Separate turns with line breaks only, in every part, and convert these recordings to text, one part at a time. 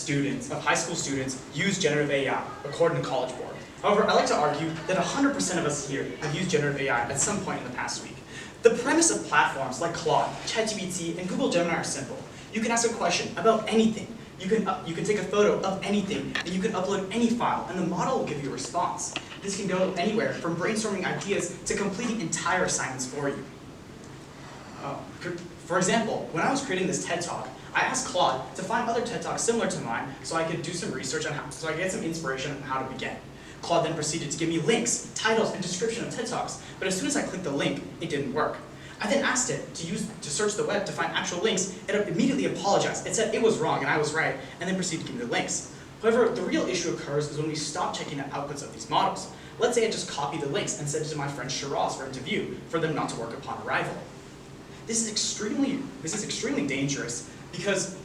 students, of high school students, use generative AI, according to College Board. However, I like to argue that 100% of us here have used generative AI at some point in the past week. The premise of platforms like Claude, ChatGPT, and Google Gemini are simple. You can ask a question about anything. You can take a photo of anything, and you can upload any file, and the model will give you a response. This can go anywhere from brainstorming ideas to completing entire assignments for you. For example, when I was creating this TED Talk, I asked Claude to find other TED Talks similar to mine so I could do some research on so I could get some inspiration on how to begin. Claude then proceeded to give me links, titles, and description of TED Talks, but as soon as I clicked the link, it didn't work. I then asked it to search the web to find actual links, and it immediately apologized. It said it was wrong and I was right, and then proceeded to give me the links. However, the real issue occurs is when we stop checking the outputs of these models. Let's say I just copy the links and send it to my friend Shiraz for him to view, for them not to work upon arrival. This is extremely dangerous because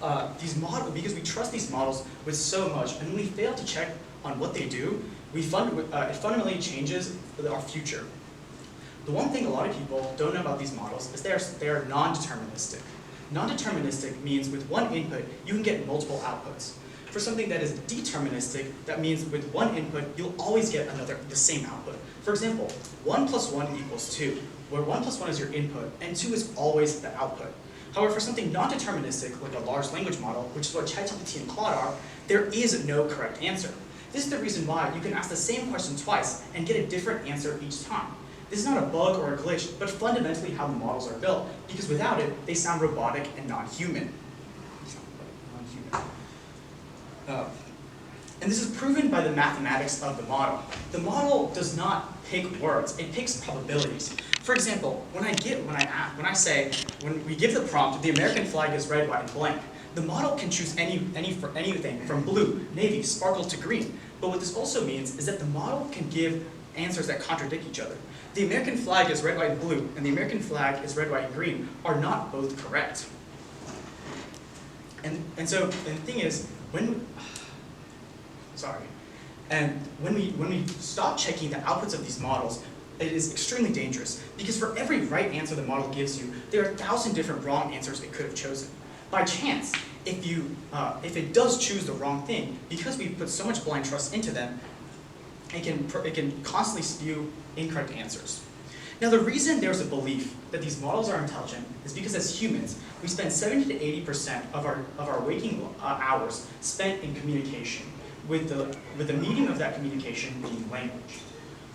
because we trust these models with so much, and when we fail to check on what they do, it fundamentally changes our future. The one thing a lot of people don't know about these models is they are non-deterministic. Non-deterministic means with one input, you can get multiple outputs. For something that is deterministic, that means with one input, you'll always get the same output. For example, 1 + 1 = 2, where 1 + 1 is your input, and 2 is always the output. However, for something non-deterministic, like a large language model, which is what ChatGPT and Claude are, there is no correct answer. This is the reason why you can ask the same question twice and get a different answer each time. This is not a bug or a glitch, but fundamentally how the models are built, because without it, they sound robotic and non-human. And this is proven by the mathematics of the model. The model does not pick words, it picks probabilities. For example, when we give the prompt, the American flag is red, white, and blank, the model can choose anything from blue, navy, sparkle to green. But what this also means is that the model can give answers that contradict each other. The American flag is red, white, and blue, and the American flag is red, white, and green are not both correct. And so the thing is, when we stop checking the outputs of these models, it is extremely dangerous, because for every right answer the model gives you, there are 1,000 different wrong answers it could have chosen. By chance, if it does choose the wrong thing, because we put so much blind trust into them, it can constantly spew incorrect answers. Now, the reason there's a belief that these models are intelligent is because as humans, we spend 70 to 80% of our waking hours spent in communication, with the medium of that communication being language.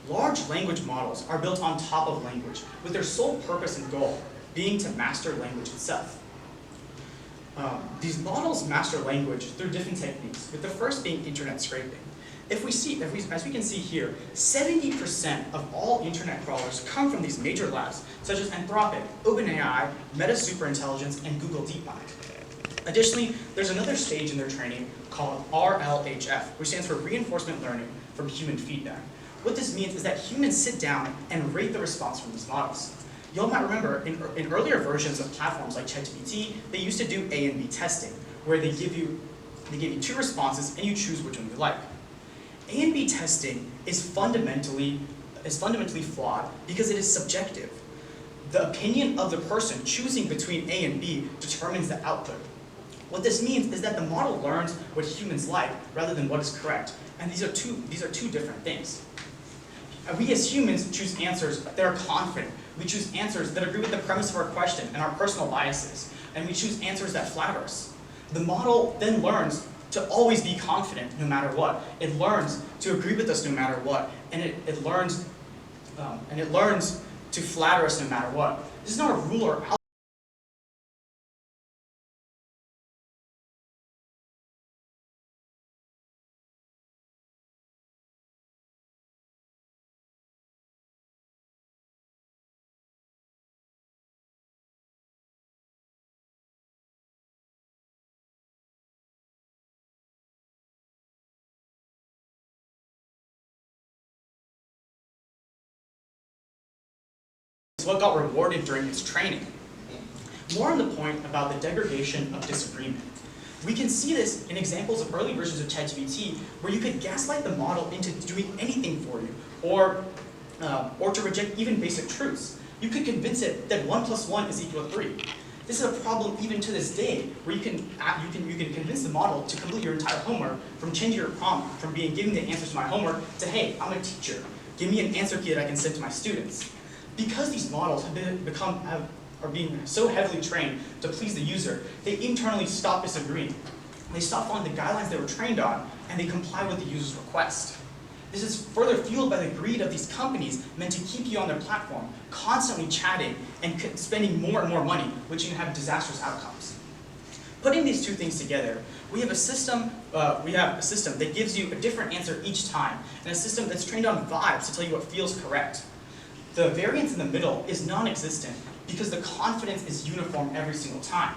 Large language models are built on top of language, with their sole purpose and goal being to master language itself. These models master language through different techniques, with the first being internet scraping. As we can see here, 70% of all internet crawlers come from these major labs, such as Anthropic, OpenAI, Meta Superintelligence, and Google DeepMind. Additionally, there's another stage in their training called RLHF, which stands for Reinforcement Learning from Human Feedback. What this means is that humans sit down and rate the response from these models. Y'all might remember, in earlier versions of platforms like ChatGPT, they used to do A and B testing, where they give you 2 responses and you choose which one you like. A and B testing is fundamentally flawed because it is subjective. The opinion of the person choosing between A and B determines the output. What this means is that the model learns what humans like rather than what is correct, and these are two different things. And we as humans choose answers that are confident. We choose answers that agree with the premise of our question and our personal biases, and we choose answers that flatter us. The model then learns to always be confident no matter what. It learns to agree with us no matter what, and it learns to flatter us no matter what. This is not a rule or algorithm. What got rewarded during its training. More on the point about the degradation of disagreement. We can see this in examples of early versions of ChatGPT, where you could gaslight the model into doing anything for you, or to reject even basic truths. You could convince it that 1 + 1 = 3. This is a problem even to this day, where you can convince the model to complete your entire homework, from changing your prompt, from giving the answers to my homework, to hey, I'm a teacher, give me an answer key that I can send to my students. Because these models are being so heavily trained to please the user, they internally stop disagreeing. They stop following the guidelines they were trained on, and they comply with the user's request. This is further fueled by the greed of these companies meant to keep you on their platform, constantly chatting and spending more and more money, which can have disastrous outcomes. Putting these two things together, we have a system that gives you a different answer each time, and a system that's trained on vibes to tell you what feels correct. The variance in the middle is non-existent because the confidence is uniform every single time.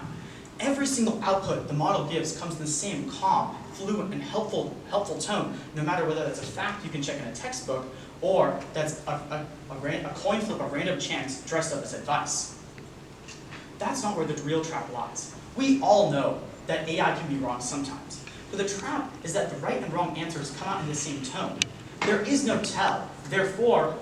Every single output the model gives comes in the same calm, fluent, and helpful tone, no matter whether that's a fact you can check in a textbook or that's a coin flip of random chance dressed up as advice. That's not where the real trap lies. We all know that AI can be wrong sometimes, but the trap is that the right and wrong answers come out in the same tone. There is no tell. Therefore,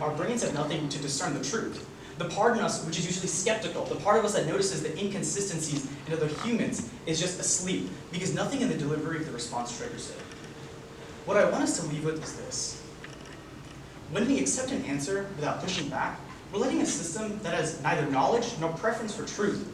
our brains have nothing to discern the truth. The part in us which is usually skeptical, the part of us that notices the inconsistencies in other humans, is just asleep because nothing in the delivery of the response triggers it. What I want us to leave with is this. When we accept an answer without pushing back, we're letting a system that has neither knowledge nor preference for truth